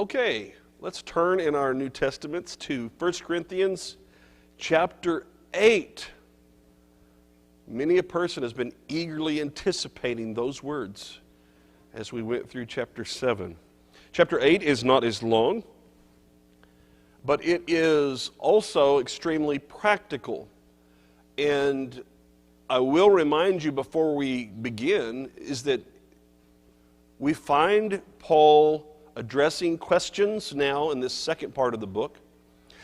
Okay, let's turn in our New Testaments to 1 Corinthians chapter 8. Many a person has been eagerly anticipating those words as we went through chapter 7. Chapter 8 is not as long, but it is also extremely practical. And I will remind you before we begin is that we find Paul addressing questions now in this second part of the book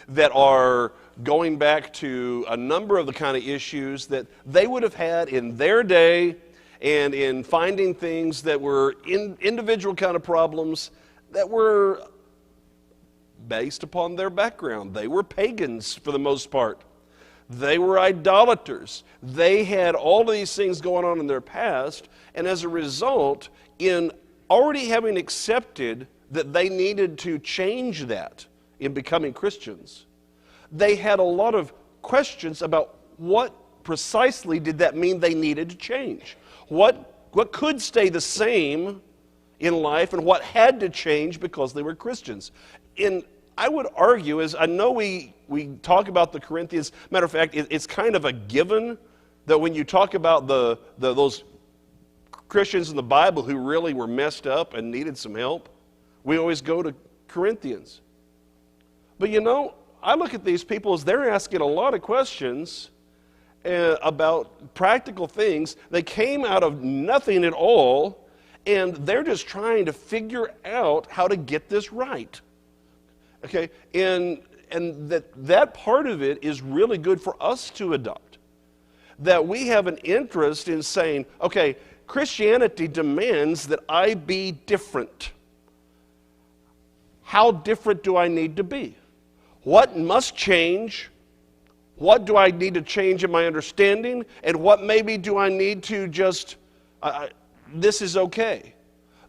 that are going back to a number of the kind of issues that they would have had in their day and in finding things that were individual kind of problems that were based upon their background. They were pagans for the most part. They were idolaters. They had all of these things going on in their past, and as a result, in already having accepted that they needed to change that in becoming Christians, they had a lot of questions about what precisely did that mean they needed to change. What could stay the same in life and what had to change because they were Christians. And I would argue, as I know we talk about the Corinthians, matter of fact, it's kind of a given that when you talk about those Christians in the Bible who really were messed up and needed some help, we always go to Corinthians. But you know, I look at these people as they're asking a lot of questions about practical things. They came out of nothing at all, and they're just trying to figure out how to get this right. Okay, and that part of it is really good for us to adopt. That we have an interest in saying, okay, Christianity demands that I be different. How different do I need to be? What must change? What do I need to change in my understanding? And what maybe do I need to just, this is okay?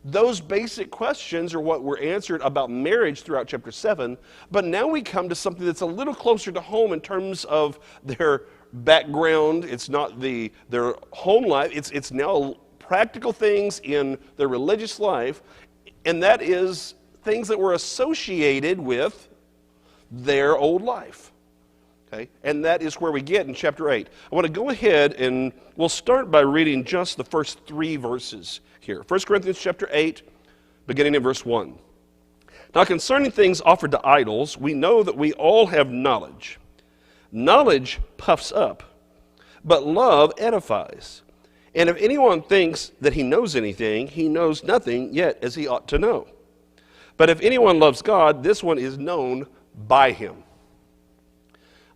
Those basic questions are what were answered about marriage throughout chapter 7, but now we come to something that's a little closer to home in terms of their background. It's not their home life, it's now practical things in their religious life, and that is things that were associated with their old life. Okay? And that is where we get in chapter 8. I want to go ahead and we'll start by reading just the first 3 verses here. 1 Corinthians chapter 8, beginning in verse 1. Now concerning things offered to idols, we know that we all have knowledge. Knowledge puffs up, but love edifies. And if anyone thinks that he knows anything, he knows nothing yet as he ought to know. But if anyone loves God, this one is known by him.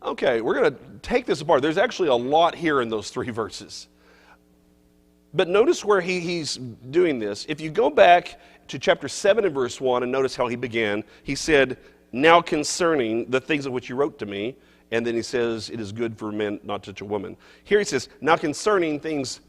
Okay, we're going to take this apart. There's actually a lot here in those 3 verses. But notice where he's doing this. If you go back to chapter 7 and verse 1 and notice how he began, he said, now concerning the things of which you wrote to me, and then he says, it is good for men not to touch a woman. Here he says, now concerning things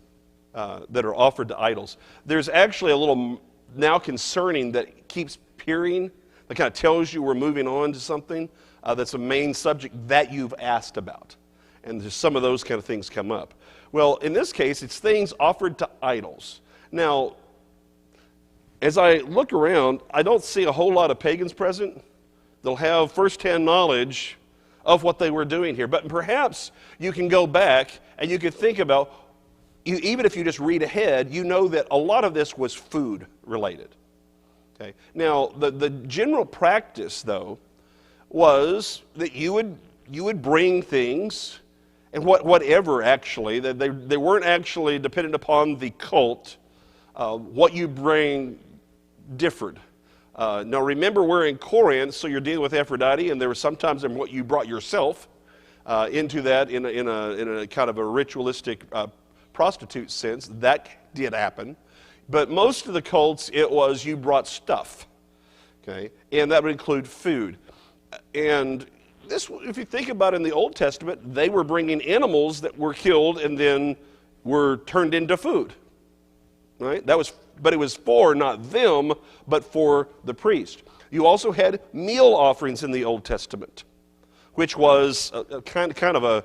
that are offered to idols. There's actually a little now concerning that keeps appearing, that kind of tells you we're moving on to something that's a main subject that you've asked about. And there's some of those kind of things come up. Well, in this case, it's things offered to idols. Now, as I look around, I don't see a whole lot of pagans present. They'll have first-hand knowledge of what they were doing here. But perhaps you can go back and you could think about, even if you just read ahead, you know that a lot of this was food related. Okay. Now, the general practice, though, was that you would bring things, and whatever actually, that they weren't actually dependent upon the cult. What you bring differed. Now remember, we're in Corinth, so you're dealing with Aphrodite, and there was sometimes what you brought yourself into that in a kind of a ritualistic prostitute sense. That did happen. But most of the cults, it was you brought stuff, okay? And that would include food. And this, if you think about it, in the Old Testament, they were bringing animals that were killed and then were turned into food, right? But it was for not them, but for the priest. You also had meal offerings in the Old Testament, which was a kind of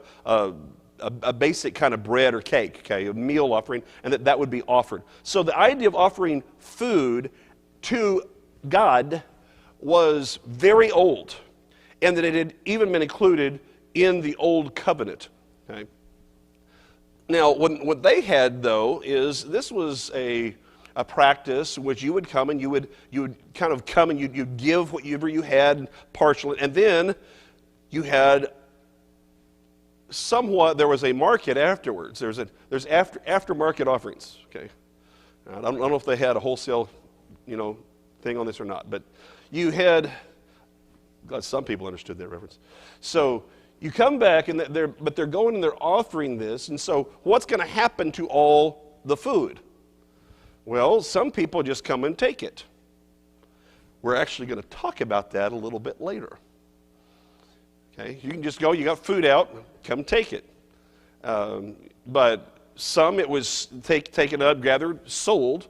a basic kind of bread or cake, okay, a meal offering, and that would be offered. So the idea of offering food to God was very old, and that it had even been included in the Old Covenant. Okay? Now, what they had, though, is this was a practice in which you would come and you would kind of come and you'd give whatever you had partially, and then you had somewhat, there was a market afterwards. There's aftermarket offerings. Okay, I don't know if they had a wholesale, thing on this or not, but you had. God, some people understood that reference. So you come back and they're going and they're offering this, and so what's going to happen to all the food? Well, some people just come and take it. We're actually going to talk about that a little bit later. Okay, you can just go, you got food out, come take it. But some it was taken up, gathered, sold.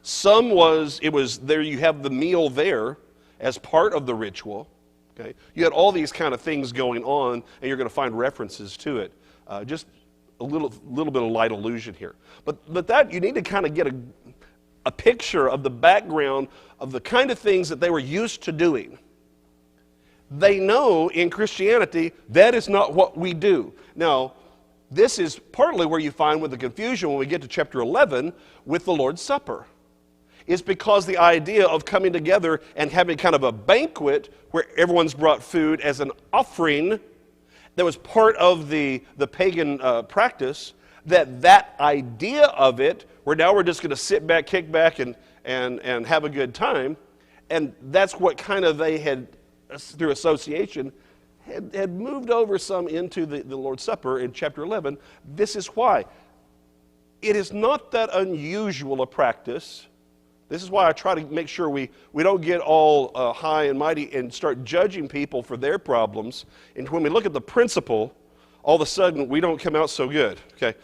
Some it was there, you have the meal there as part of the ritual. Okay, you had all these kind of things going on, and you're going to find references to it. Just a little bit of light allusion here. But that, you need to kind of get a picture of the background of the kind of things that they were used to doing. They know in Christianity that is not what we do. Now, this is partly where you find with the confusion when we get to chapter 11 with the Lord's Supper. It's because the idea of coming together and having kind of a banquet where everyone's brought food as an offering that was part of the pagan practice, that idea of it, where now we're just going to sit back, kick back, and have a good time, and that's what kind of they had, through association, had moved over some into the Lord's Supper in chapter 11. This is why. It is not that unusual a practice. This is why I try to make sure we don't get all high and mighty and start judging people for their problems. And when we look at the principle, all of a sudden we don't come out so good. Okay,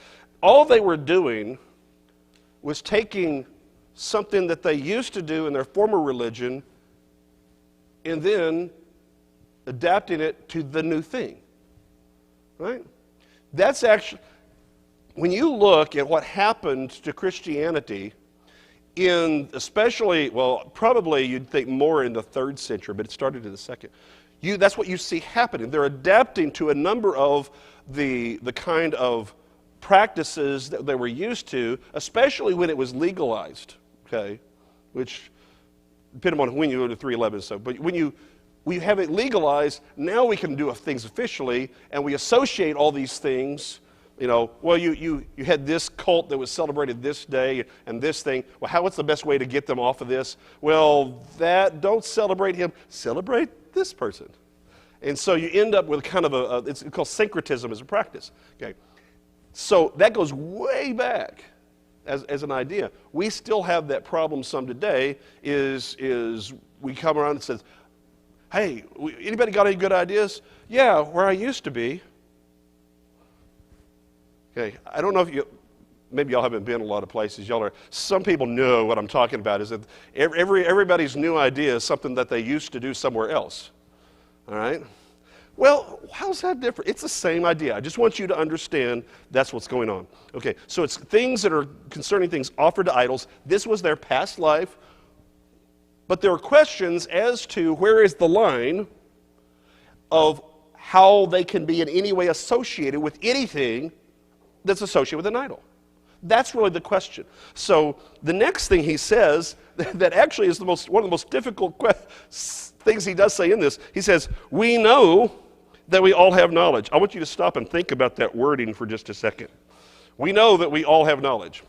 all they were doing was taking something that they used to do in their former religion and then adapting it to the new thing. Right? That's actually, when you look at what happened to Christianity especially, well, probably you'd think more in the 3rd century, but it started in the 2nd. That's what you see happening. They're adapting to a number of the kind of practices that they were used to, especially when it was legalized, okay? Which, depending on when you go to 311, so, but when you have it legalized, now we can do things officially, and we associate all these things. Well, you had this cult that was celebrated this day and this thing. Well, what's the best way to get them off of this? Well, don't celebrate him. Celebrate this person. And so you end up with kind of it's called syncretism as a practice. Okay, so that goes way back as an idea. We still have that problem some today. Is we come around and says, hey, anybody got any good ideas? Yeah, where I used to be. Okay, I don't know if maybe y'all haven't been a lot of places. Some people know what I'm talking about, is that everybody's new idea is something that they used to do somewhere else. All right? Well, how's that different? It's the same idea. I just want you to understand that's what's going on. Okay, so it's things that are concerning things offered to idols. This was their past life, but there are questions as to where is the line of how they can be in any way associated with anything that's associated with an idol. That's really the question. So the next thing he says, that actually is one of the most difficult things he does say in this, he says, we know that we all have knowledge. I want you to stop and think about that wording for just a second. We know that we all have knowledge.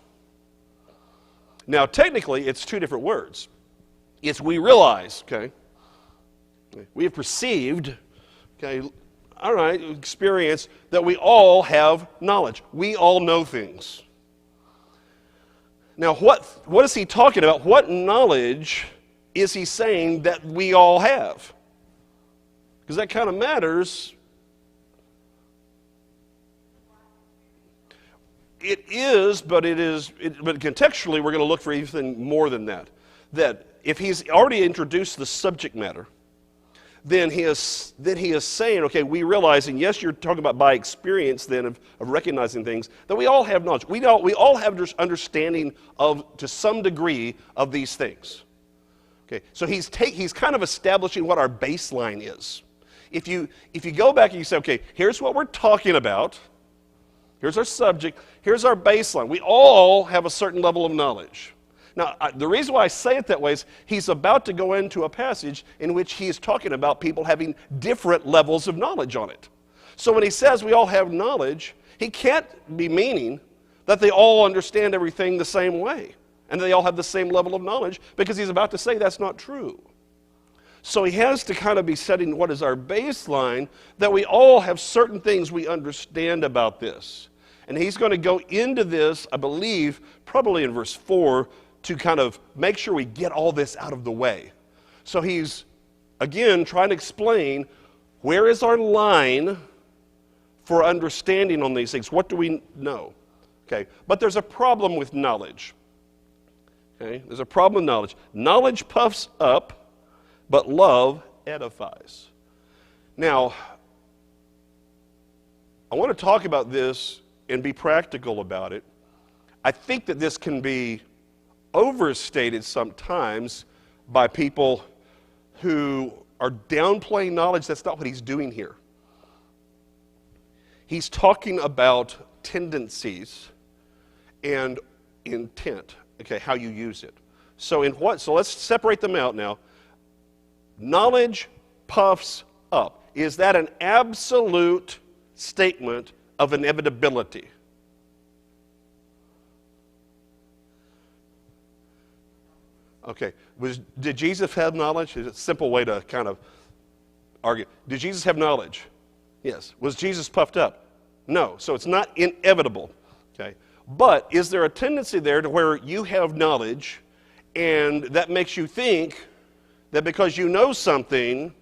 Now, technically, it's two different words. It's we realize, okay? We have perceived, okay, all right, experience that we all have knowledge. We all know things. Now, what is he talking about? What knowledge is he saying that we all have? Because that kind of matters. It is, but contextually, we're going to look for anything more than that. That if he's already introduced the subject matter, then he is saying, okay, we realize, and yes, you're talking about by experience then of recognizing things, that we all have knowledge. We all have understanding of, to some degree, of these things. Okay, so he's kind of establishing what our baseline is. If you go back and you say, okay, here's what we're talking about, here's our subject, here's our baseline. We all have a certain level of knowledge. Now, the reason why I say it that way is he's about to go into a passage in which he is talking about people having different levels of knowledge on it. So when he says we all have knowledge, he can't be meaning that they all understand everything the same way and they all have the same level of knowledge, because he's about to say that's not true. So he has to kind of be setting what is our baseline, that we all have certain things we understand about this. And he's going to go into this, I believe, probably in verse 4, to kind of make sure we get all this out of the way. So he's, again, trying to explain where is our line for understanding on these things. What do we know? Okay, but there's a problem with knowledge. Okay, there's a problem with knowledge. Knowledge puffs up, but love edifies. Now, I want to talk about this and be practical about it. I think that this can be overstated sometimes by people who are downplaying knowledge. That's not what he's doing here. He's talking about tendencies and intent, okay, how you use it. So let's separate them out now. Knowledge puffs up. Is that an absolute statement of inevitability? Okay, did Jesus have knowledge? It's a simple way to kind of argue. Did Jesus have knowledge? Yes. Was Jesus puffed up? No. So it's not inevitable. Okay. But is there a tendency there to where you have knowledge and that makes you think that because you know something,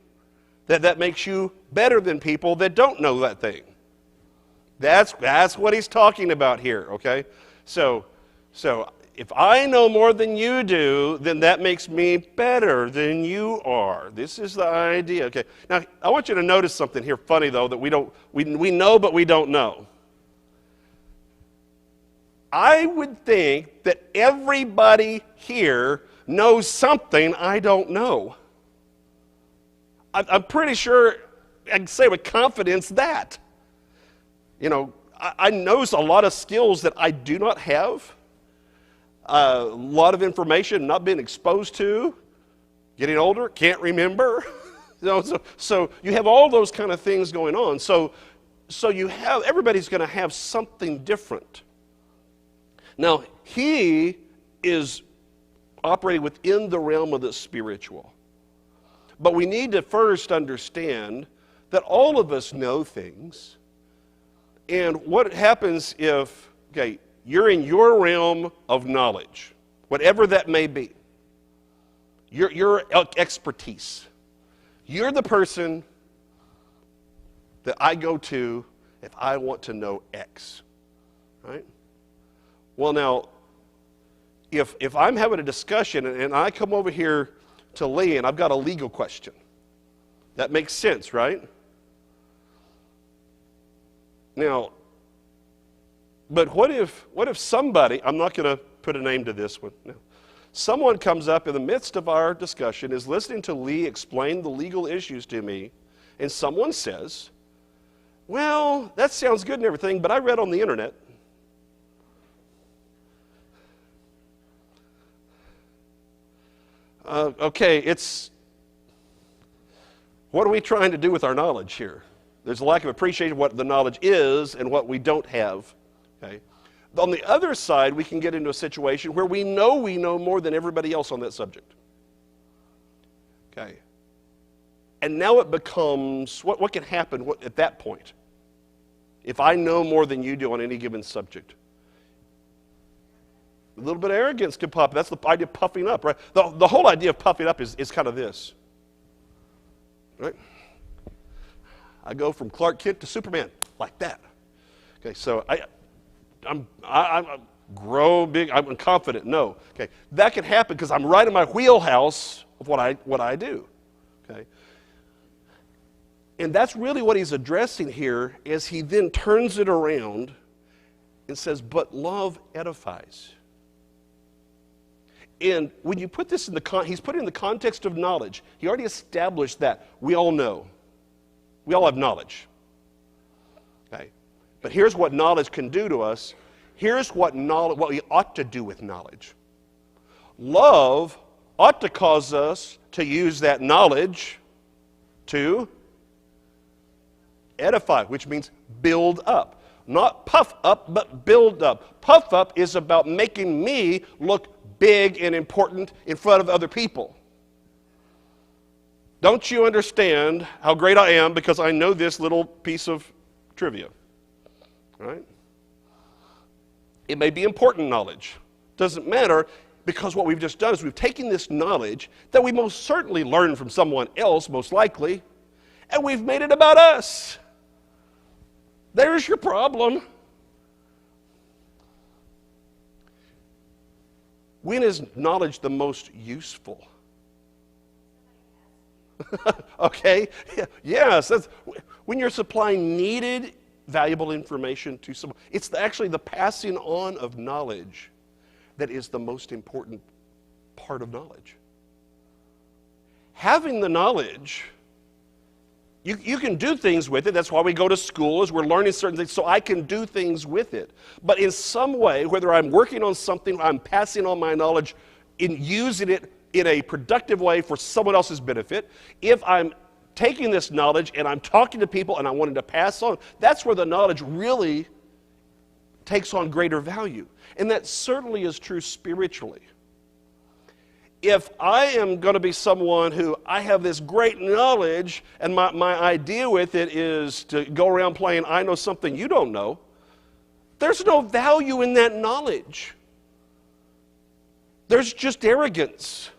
that makes you better than people that don't know that thing? That's what he's talking about here, okay? So if I know more than you do, then that makes me better than you are. This is the idea, okay? Now, I want you to notice something here funny, though, that we know but we don't know. I would think that everybody here knows something I don't know. I'm pretty sure I can say with confidence that. You know, I know a lot of skills that I do not have. A lot of information not been exposed to. Getting older, can't remember. So you have all those kind of things going on. So everybody's going to have something different. Now, he is operating within the realm of the spiritual. But we need to first understand that all of us know things. And what happens if, okay, you're in your realm of knowledge, whatever that may be, your expertise. You're the person that I go to if I want to know X, right? Well, now, if I'm having a discussion and I come over here to Lee and I've got a legal question, that makes sense, right? Now, but what if somebody, I'm not going to put a name to this one, no. Someone comes up in the midst of our discussion, is listening to Lee explain the legal issues to me, and someone says, well, that sounds good and everything, but I read on the internet. Okay, what are we trying to do with our knowledge here? There's a lack of appreciation of what the knowledge is and what we don't have. Okay. On the other side, we can get into a situation where we know more than everybody else on that subject. Okay. And now it becomes, what can happen at that point? If I know more than you do on any given subject. A little bit of arrogance can pop. That's the idea of puffing up, right? The whole idea of puffing up is kind of this. Right? I go from Clark Kent to Superman, like that. Okay, so I'm grow big, I'm confident. No. Okay. That can happen because I'm right in my wheelhouse of what I do. Okay. And that's really what he's addressing here as he then turns it around and says, but love edifies. And when you put this in he's put it in the context of knowledge. He already established that. We all know. We all have knowledge. Okay. But here's what knowledge can do to us. Here's what we ought to do with knowledge. Love ought to cause us to use that knowledge to edify, which means build up. Not puff up, but build up. Puff up is about making me look big and important in front of other people. Don't you understand how great I am because I know this little piece of trivia? Right? It may be important knowledge. Doesn't matter, because what we've just done is we've taken this knowledge that we most certainly learned from someone else, most likely, and we've made it about us. There's your problem. When is knowledge the most useful? Okay, yes, that's when you're supplying needed, valuable information to someone. It's actually the passing on of knowledge that is the most important part of knowledge. Having the knowledge, you can do things with it. That's why we go to school, is we're learning certain things, so I can do things with it. But in some way, whether I'm working on something, I'm passing on my knowledge in using it in a productive way for someone else's benefit, if I'm taking this knowledge and I'm talking to people and I wanted to pass on, that's where the knowledge really takes on greater value. And that certainly is true spiritually. If I am going to be someone who I have this great knowledge and my idea with it is to go around playing I know something you don't know, there's no value in that knowledge. There's just arrogance.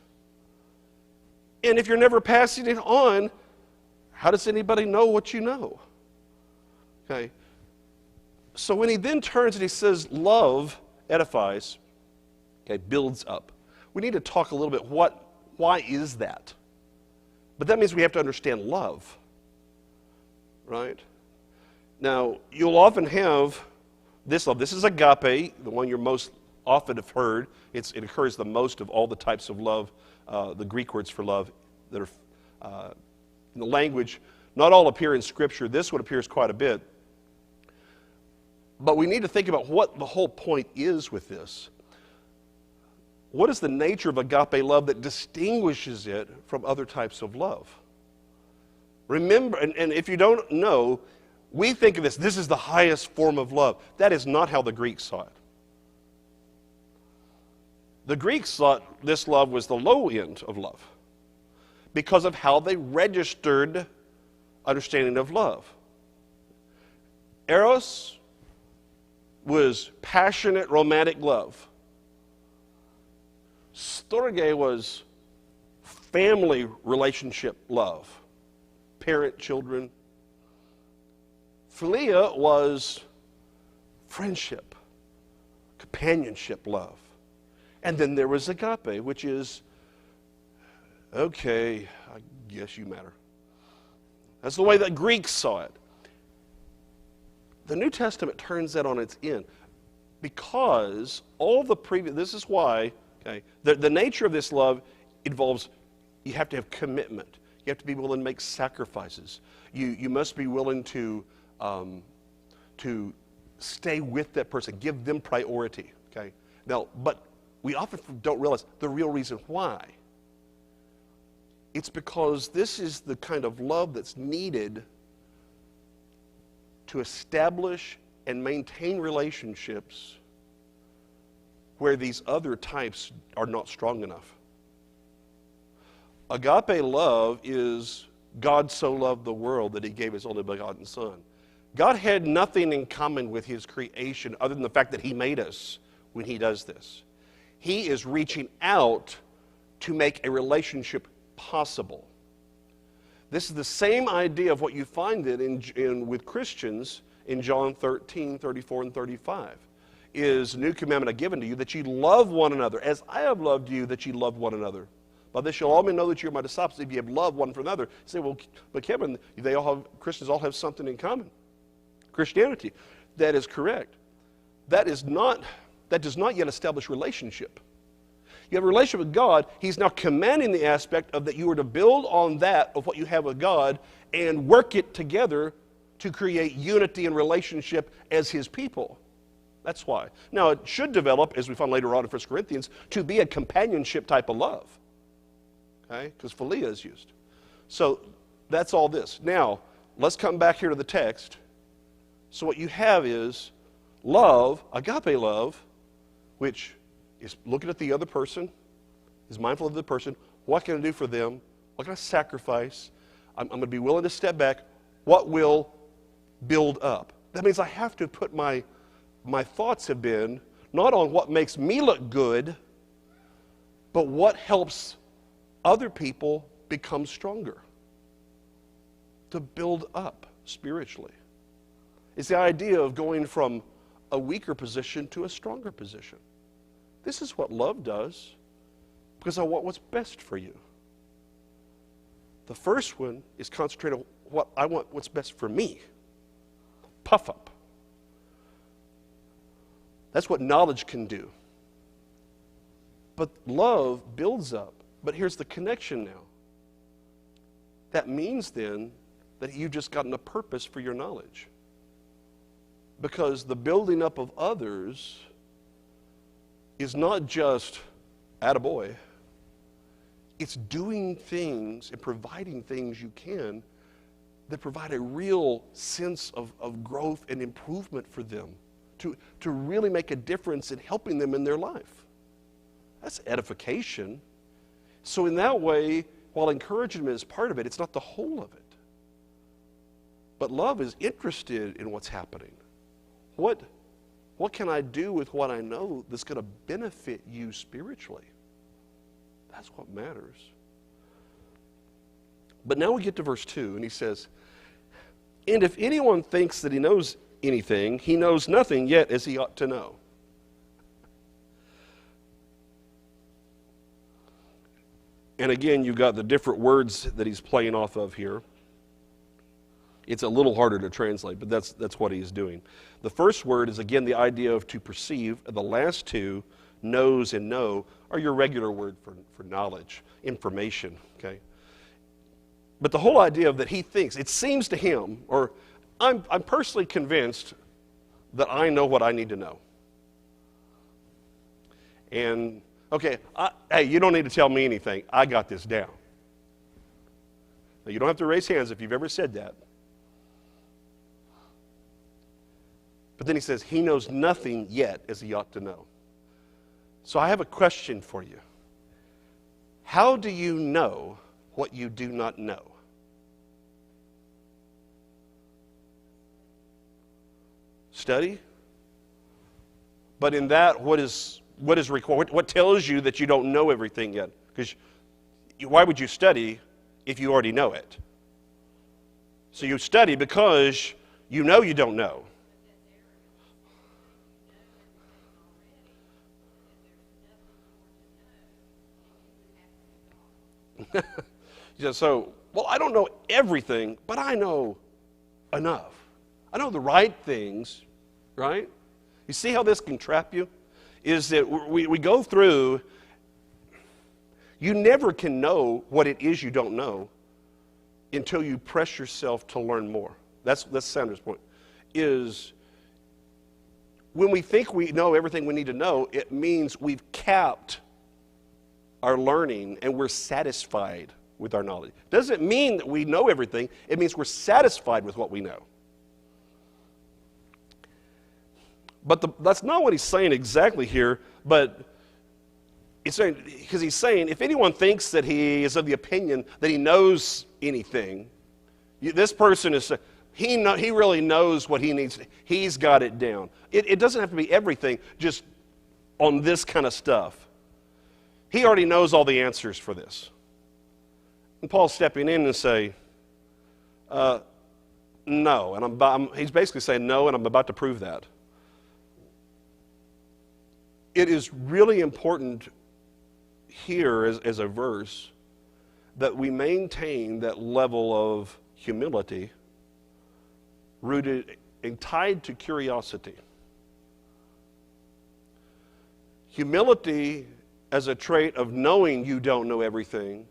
And if you're never passing it on, how does anybody know what you know? Okay. So when he then turns and he says, love edifies, okay, builds up. We need to talk a little bit, why is that? But that means we have to understand love, right? Now, you'll often have this love. This is agape, the one you're most often have heard. It occurs the most of all the types of love, the Greek words for love that are in the language. Not all appear in Scripture. This one appears quite a bit. But we need to think about what the whole point is with this. What is the nature of agape love that distinguishes it from other types of love? Remember, and if you don't know, we think of this is the highest form of love. That is not how the Greeks saw it. The Greeks thought this love was the low end of love because of how they registered understanding of love. Eros was passionate romantic love. Storge was family relationship love, parent, children. Philia was friendship, companionship love. And then there was agape, which is, okay, I guess you matter. That's the way that Greeks saw it. The New Testament turns that on its end because all the previous, this is why, okay, the nature of this love involves, you have to have commitment. You have to be willing to make sacrifices. You must be willing to stay with that person, give them priority, okay? Now, but we often don't realize the real reason why. It's because this is the kind of love that's needed to establish and maintain relationships where these other types are not strong enough. Agape love is God so loved the world that he gave his only begotten Son. God had nothing in common with his creation other than the fact that he made us when he does this. He is reaching out to make a relationship possible. This is the same idea of what you find in with Christians in John 13, 34, and 35. Is a new commandment I've given to you, that you love one another, as I have loved you, that you love one another. By this shall all men know that you are my disciples, if you have love one for another. You say, well, but Kevin, Christians all have something in common. Christianity. That is correct. That does not yet establish relationship. You have a relationship with God. He's now commanding the aspect of that you are to build on that of what you have with God and work it together to create unity and relationship as his people. That's why. Now, it should develop, as we find later on in 1 Corinthians, to be a companionship type of love. Okay? Because philia is used. So, that's all this. Now, let's come back here to the text. So what you have is love, agape love, which is looking at the other person, is mindful of the person. What can I do for them? What can I sacrifice? I'm going to be willing to step back. What will build up? That means I have to put my thoughts have been not on what makes me look good, but what helps other people become stronger, to build up spiritually. It's the idea of going from a weaker position to a stronger position. This is what love does, because I want what's best for you. The first one is concentrated on what I want, what's best for me. Puff up. That's what knowledge can do. But love builds up. But here's the connection now. That means then that you've just gotten a purpose for your knowledge. Because the building up of others is not just attaboy. It's doing things and providing things you can that provide a real sense of growth and improvement for them. To really make a difference in helping them in their life. That's edification. So in that way, while encouragement is part of it, it's not the whole of it. But love is interested in what's happening. What can I do with what I know that's going to benefit you spiritually? That's what matters. But now we get to verse 2, and he says, "And if anyone thinks that he knows anything, he knows nothing yet as he ought to know." And again, you've got the different words that he's playing off of here. It's a little harder to translate, but that's what he's doing. The first word is, again, the idea of to perceive. The last two, knows and know, are your regular word for knowledge, information, okay? But the whole idea of that he thinks, it seems to him, or I'm personally convinced that I know what I need to know. And, okay, hey, you don't need to tell me anything. I got this down. Now, you don't have to raise hands if you've ever said that. But then he says, he knows nothing yet as he ought to know. So I have a question for you. How do you know what you do not know? Study. But in that, what is required? What tells you that you don't know everything yet? Because why would you study if you already know it? So you study because you know you don't know. So, well, I don't know everything, but I know enough. I know the right things, right? You see how this can trap you? Is that we go through, you never can know what it is you don't know until you press yourself to learn more. That's Sanders' point, is when we think we know everything we need to know, it means we've capped our learning and we're satisfied with our knowledge. Doesn't mean that we know everything. It means we're satisfied with what we know. But that's not what he's saying exactly here, but because he's saying, if anyone thinks that he is of the opinion that he knows anything, this person is, he really knows what he needs. He's got it down. It doesn't have to be everything, just on this kind of stuff. He already knows all the answers for this. And Paul's stepping in and say, no. And he's basically saying no, and I'm about to prove that. It is really important here as a verse that we maintain that level of humility rooted and tied to curiosity. Humility as a trait of knowing you don't know everything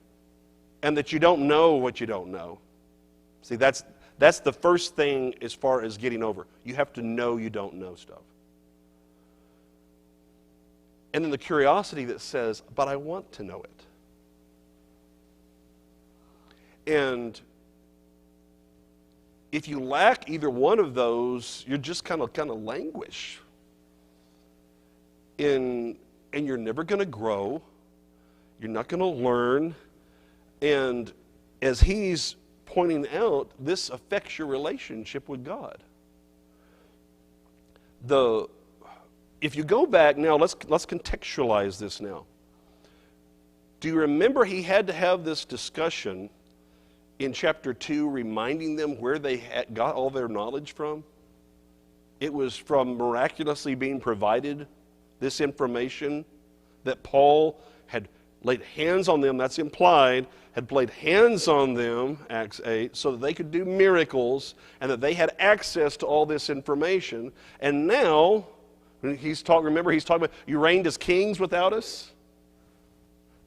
and that you don't know what you don't know. See, that's the first thing as far as getting over. You have to know you don't know stuff. And then the curiosity that says, but I want to know it. And if you lack either one of those, you're just kind of languish. And you're never going to grow. You're not going to learn. And as he's pointing out, this affects your relationship with God. If you go back now, let's contextualize this now. Do you remember he had to have this discussion in chapter 2, reminding them where they got all their knowledge from? It was from miraculously being provided this information that Paul had laid hands on them, that's implied, had laid hands on them, Acts 8, so that they could do miracles and that they had access to all this information. And now, he's talking about, you reigned as kings without us?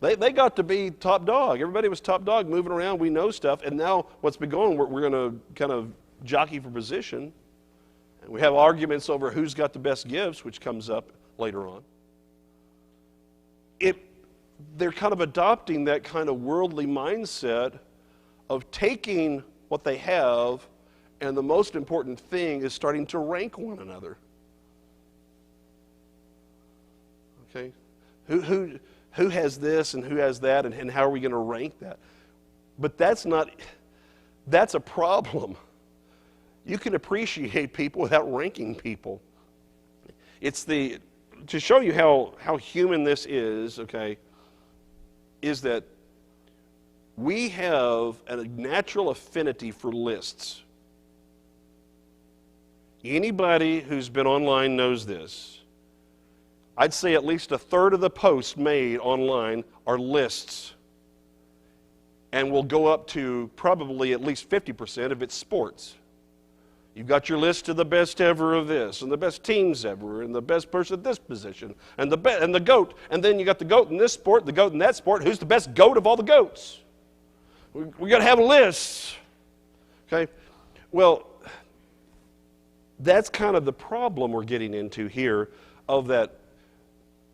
They got to be top dog. Everybody was top dog, moving around, we know stuff. And now what's been going, we're going to kind of jockey for position. And we have arguments over who's got the best gifts, which comes up later on. They're kind of adopting that kind of worldly mindset of taking what they have, and the most important thing is starting to rank one another. Okay? Who has this and who has that, and how are we going to rank that? But that's a problem. You can appreciate people without ranking people. To show you how human this is, okay, is that we have a natural affinity for lists. Anybody who's been online knows this. I'd say at least a third of the posts made online are lists. And will go up to probably at least 50% if it's sports. You've got your list of the best ever of this, and the best teams ever, and the best person at this position, and the GOAT. And then you got the GOAT in this sport, the GOAT in that sport. Who's the best GOAT of all the GOATs? We got to have a list. Okay? Well, that's kind of the problem we're getting into here, of that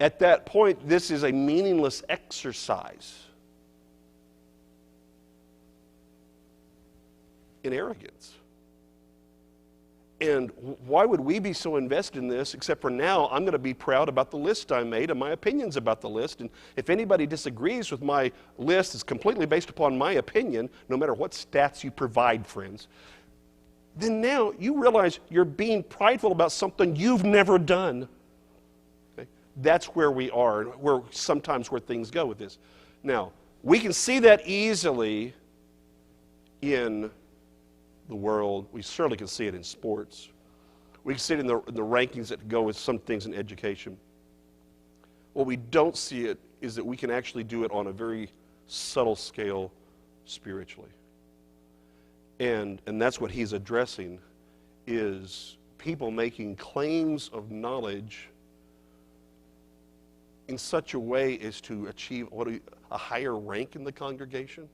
at that point, this is a meaningless exercise in arrogance. And why would we be so invested in this, except for now I'm going to be proud about the list I made and my opinions about the list. And if anybody disagrees with my list, it's completely based upon my opinion, no matter what stats you provide, friends. Then now you realize you're being prideful about something you've never done. Okay? That's where we are, sometimes where things go with this. Now, we can see that easily in the world. We certainly can see it in sports. We can see it in the rankings that go with some things in education. What we don't see it is that we can actually do it on a very subtle scale spiritually. And that's what he's addressing, is people making claims of knowledge in such a way as to achieve a higher rank in the congregation.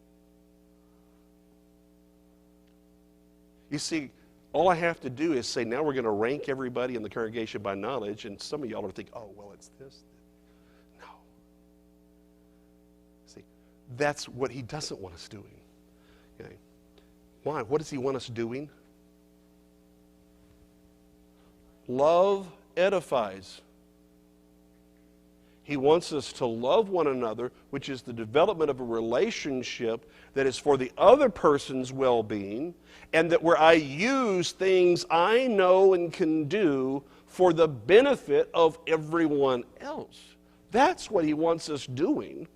You see, all I have to do is say, now we're going to rank everybody in the congregation by knowledge, and some of y'all are thinking, oh, well, it's this. No. See, that's what he doesn't want us doing. Okay. Why? What does he want us doing? Love edifies. He wants us to love one another, which is the development of a relationship that is for the other person's well-being, and that where I use things I know and can do for the benefit of everyone else. That's what he wants us doing.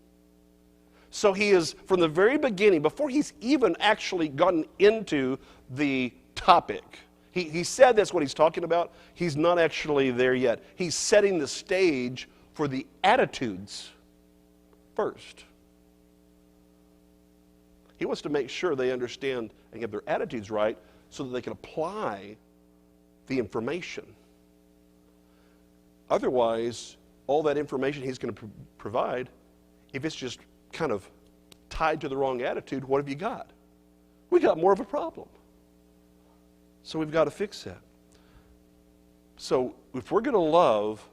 So he is, from the very beginning, before he's even actually gotten into the topic, he said that's what he's talking about. He's not actually there yet. He's setting the stage for the attitudes first. He wants to make sure they understand and get their attitudes right so that they can apply the information. Otherwise, all that information he's going to provide, if it's just kind of tied to the wrong attitude, what have you got? We got more of a problem. So we've got to fix that. So if we're going to love,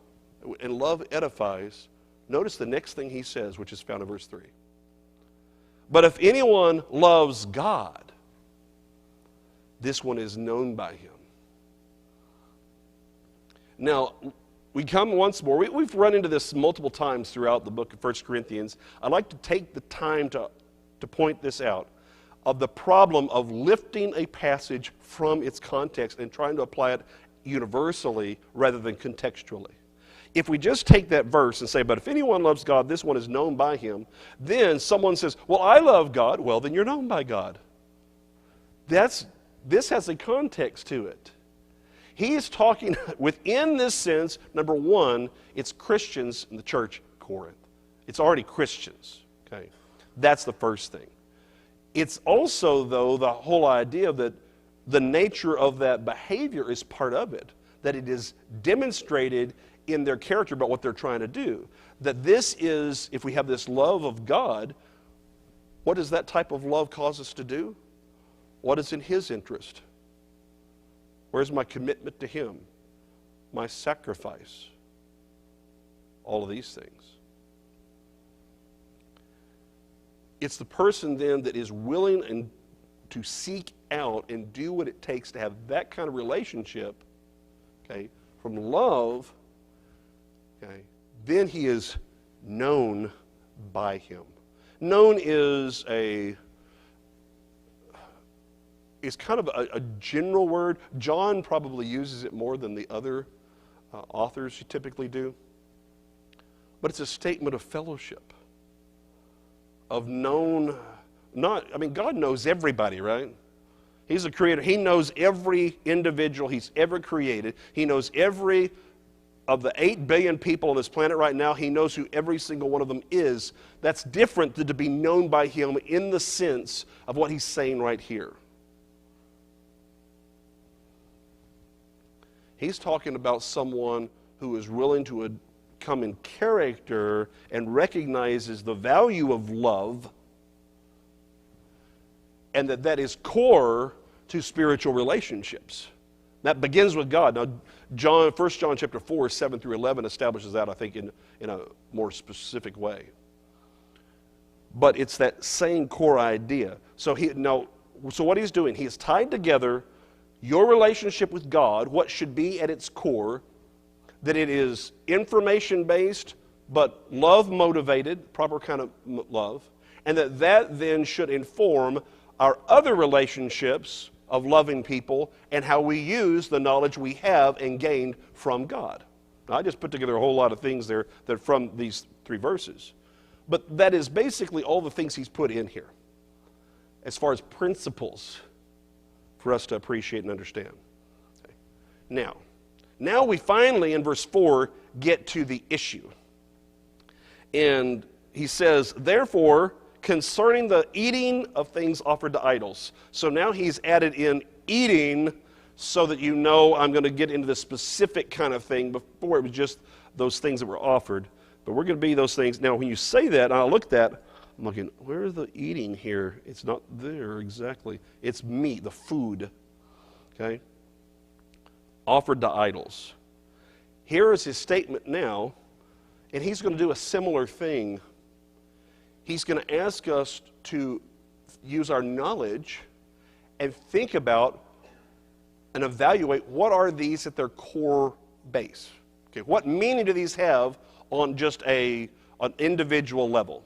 and love edifies, notice the next thing he says, which is found in verse 3. But if anyone loves God, this one is known by him. Now, we come once more. We've run into this multiple times throughout the book of 1 Corinthians. I'd like to take the time to point this out, of the problem of lifting a passage from its context and trying to apply it universally rather than contextually. If we just take that verse and say, but if anyone loves God, this one is known by him, then someone says, well, I love God. Well, then you're known by God. This has a context to it. He is talking within this sense, number one, it's Christians in the church, Corinth. It's already Christians, okay? That's the first thing. It's also, though, the whole idea that the nature of that behavior is part of it, that it is demonstrated in their character about what they're trying to do. That this is, if we have this love of God, what does that type of love cause us to do? What is in his interest? Where's my commitment to him? My sacrifice? All of these things. It's the person then that is willing and to seek out and do what it takes to have that kind of relationship, okay, from love, okay, then he is known by him. Known is kind of a general word. John probably uses it more than the other authors typically do. But it's a statement of fellowship, of known, God knows everybody, right? He's a creator. He knows every individual he's ever created. He knows every of the 8 billion people on this planet right now. He knows who every single one of them is. That's different than to be known by him in the sense of what he's saying right here. He's talking about someone who is willing to come in character and recognizes the value of love, and that is core to spiritual relationships. That begins with God. Now, 1 John chapter 4, 7 through 11 establishes that, I think, in a more specific way. But it's that same core idea. So what he's doing, he has tied together your relationship with God, what should be at its core, that it is information-based, but love-motivated, proper kind of love, and that then should inform our other relationships of loving people and how we use the knowledge we have and gained from God. Now, I just put together a whole lot of things there that from these 3 verses. But that is basically all the things he's put in here as far as principles for us to appreciate and understand. Okay. Now we finally, in verse 4, get to the issue. And he says, therefore, concerning the eating of things offered to idols. So now he's added in eating so that you know I'm going to get into the specific kind of thing. Before it was just those things that were offered. But we're going to be those things. Now when you say that, and I looked at, I'm looking, where's the eating here? It's not there exactly. It's meat, the food. Okay? Offered to idols. Here is his statement now, and he's going to do a similar thing. He's going to ask us to use our knowledge and think about and evaluate what are these at their core base. Okay, what meaning do these have on just an individual level?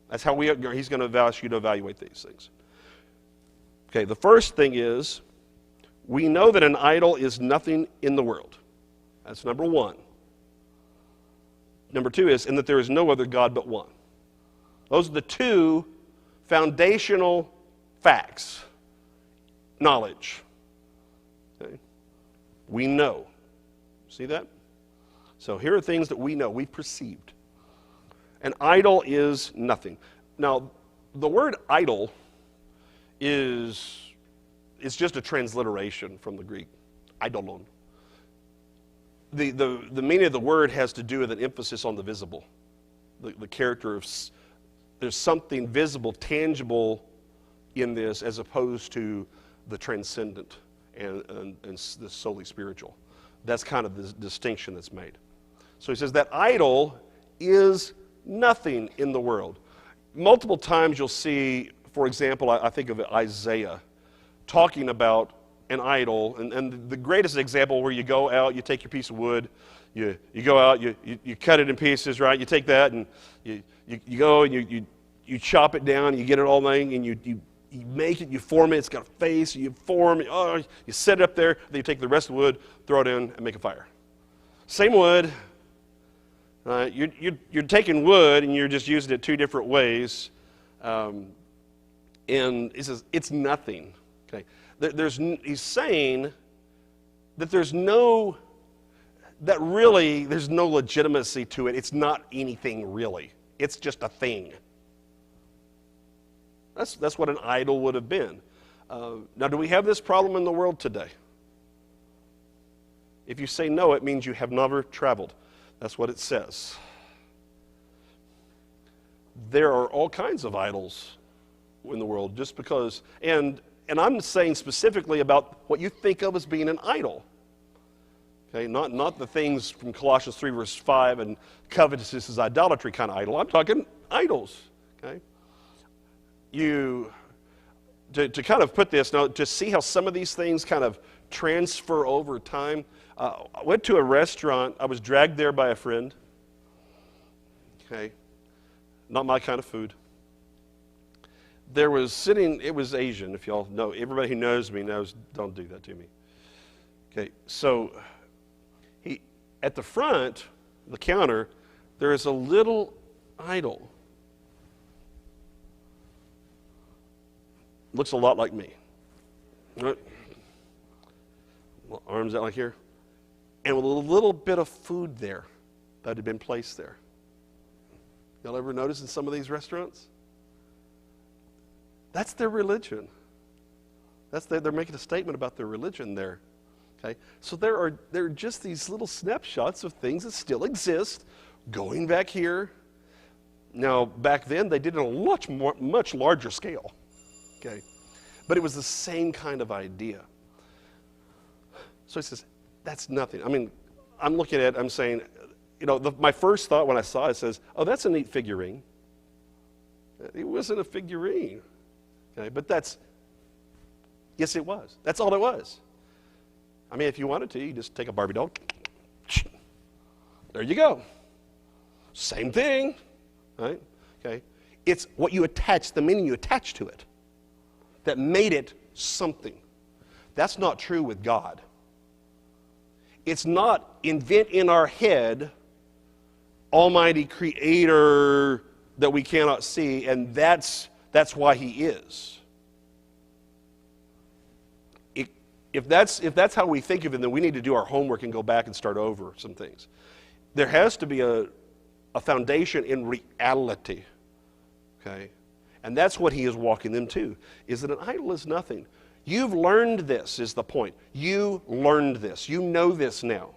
That's how he's going to ask you to evaluate these things. Okay, the first thing is, we know that an idol is nothing in the world. That's number one. Number 2 is, and that there is no other God but one. Those are the 2 foundational facts. Knowledge. Okay. We know. See that? So here are things that we know, we've perceived. An idol is nothing. Now, the word idol is just a transliteration from the Greek, eidolon. the meaning of the word has to do with an emphasis on the visible. The character of, there's something visible, tangible in this as opposed to the transcendent and the solely spiritual. That's kind of the distinction that's made. So he says that idol is nothing in the world. Multiple times you'll see, for example, I think of Isaiah talking about an idol, and the greatest example where you go out, you take your piece of wood, you go out, you cut it in pieces, right? You take that and you go and you chop it down, you get it all thing, and you make it, you form it, it's got a face, you form it, you set it up there, then you take the rest of the wood, throw it in, and make a fire. Same wood. You're taking wood and you're just using it two different ways, and he says it's nothing. Okay, he's saying that there's no legitimacy to it. It's not anything really. It's just a thing. That's what an idol would have been. Now, do we have this problem in the world today? If you say no, it means you have never traveled. That's what it says. There are all kinds of idols in the world just because, and I'm saying specifically about what you think of as being an idol. Okay, not the things from Colossians 3 verse 5 and covetousness is idolatry kind of idol. I'm talking idols. Okay, to kind of put this now, to see how some of these things kind of transfer over time. I went to a restaurant. I was dragged there by a friend. Okay, not my kind of food. There was sitting, it was Asian, if y'all know. Everybody who knows me knows, don't do that to me. Okay, so at the front, the counter, there is a little idol. Looks a lot like me. Right? Arms out like here. And with a little bit of food there that had been placed there. Y'all ever notice in some of these restaurants? That's their religion. They're making a statement about their religion there. Okay? So there are just these little snapshots of things that still exist going back here. Now, back then, they did it on a much larger scale. Okay? But it was the same kind of idea. So he says, that's nothing. I mean, I'm looking at it, I'm saying, my first thought when I saw it says, oh, that's a neat figurine. It wasn't a figurine. Okay, but yes, it was. That's all it was. I mean, if you wanted to, you just take a Barbie doll. There you go. Same thing. Right? Okay. It's what you attach, the meaning you attach to it, that made it something. That's not true with God. It's not invent in our head, almighty creator that we cannot see, and that's why he is. If that's how we think of it, then we need to do our homework and go back and start over some things. There has to be a foundation in reality. Okay? And that's what he is walking them to, is that an idol is nothing. You've learned this, is the point. You learned this. You know this now.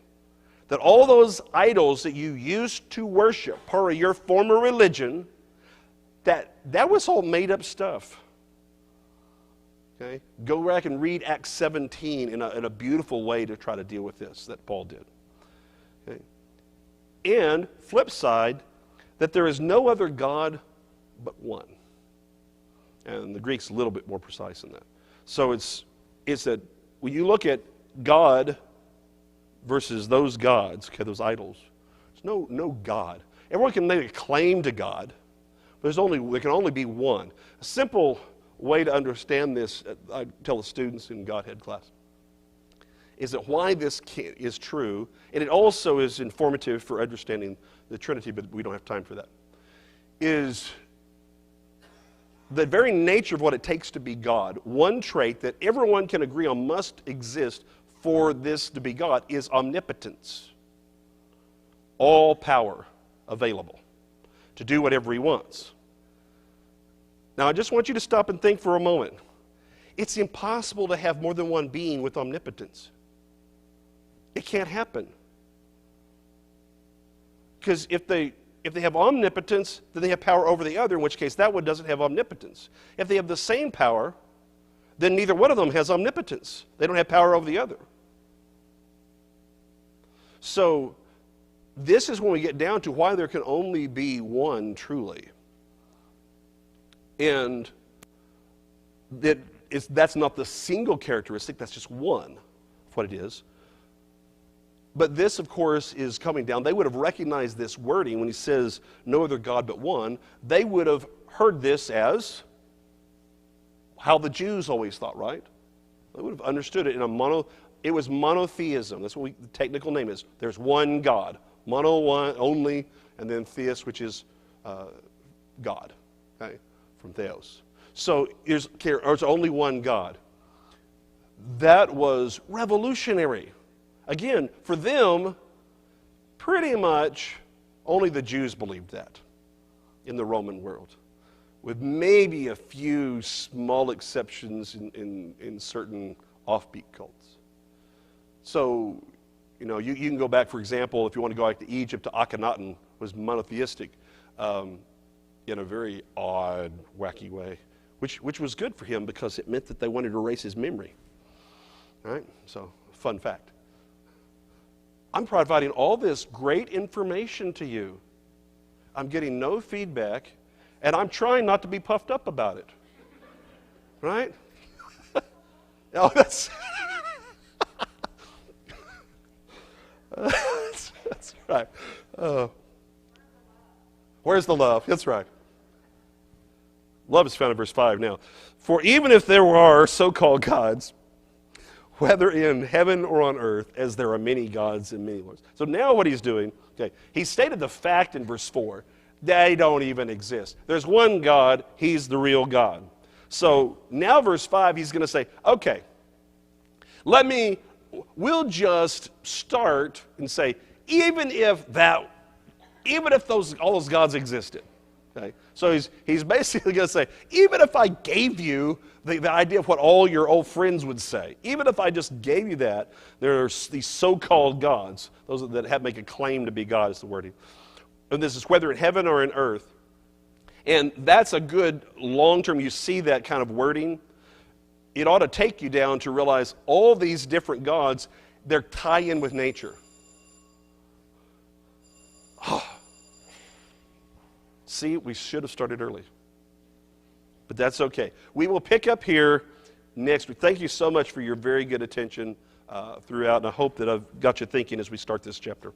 That all those idols that you used to worship, part of your former religion, that was all made up stuff. Okay? Go back and read Acts 17 in a beautiful way to try to deal with this that Paul did. Okay? And, flip side, that there is no other God but one. And the Greek's a little bit more precise than that. So it's that when you look at God versus those gods, okay, those idols, there's no God. Everyone can make a claim to God, but there can only be one. A simple way to understand this, I tell the students in Godhead class, is that why this is true, and it also is informative for understanding the Trinity, but we don't have time for that, is the very nature of what it takes to be God. One trait that everyone can agree on must exist for this to be God is omnipotence. All power available to do whatever he wants. Now, I just want you to stop and think for a moment. It's impossible to have more than one being with omnipotence. It can't happen. Because if they have omnipotence, then they have power over the other, in which case that one doesn't have omnipotence. If they have the same power, then neither one of them has omnipotence. They don't have power over the other. So this is when we get down to why there can only be one truly. And that's not the single characteristic, that's just one of what it is. But this, of course, is coming down. They would have recognized this wording when he says, no other God but one. They would have heard this as how the Jews always thought, right? They would have understood it in it was monotheism. That's what the technical name is. There's one God. Mono, one, only, and then theos, which is God, okay, from theos. So there's only one God. That was revolutionary. Again, for them, pretty much only the Jews believed that in the Roman world, with maybe a few small exceptions in certain offbeat cults. So, you know, you can go back, for example, if you want to go back to Egypt, to Akhenaten was monotheistic in a very odd, wacky way, which was good for him because it meant that they wanted to erase his memory. All right? So, fun fact. I'm providing all this great information to you. I'm getting no feedback, and I'm trying not to be puffed up about it. Right? Oh, that's... that's right. Where's the love? That's right. Love is found in verse 5 now. For even if there are so-called gods, whether in heaven or on earth, as there are many gods and many lords. So now what he's doing, okay, he stated the fact in verse 4, they don't even exist. There's one God, he's the real God. So now verse 5, he's going to say, okay, we'll just start and say, even if all those gods existed, okay? So he's basically going to say, even if I gave you the idea of what all your old friends would say, even if I just gave you that, there are these so-called gods, those that make a claim to be God is the wording. And this is whether in heaven or in earth. And that's a good long-term, you see that kind of wording. It ought to take you down to realize all these different gods, they're tie in with nature. See, we should have started early. But that's okay. We will pick up here next week. Thank you so much for your very good attention throughout, and I hope that I've got you thinking as we start this chapter.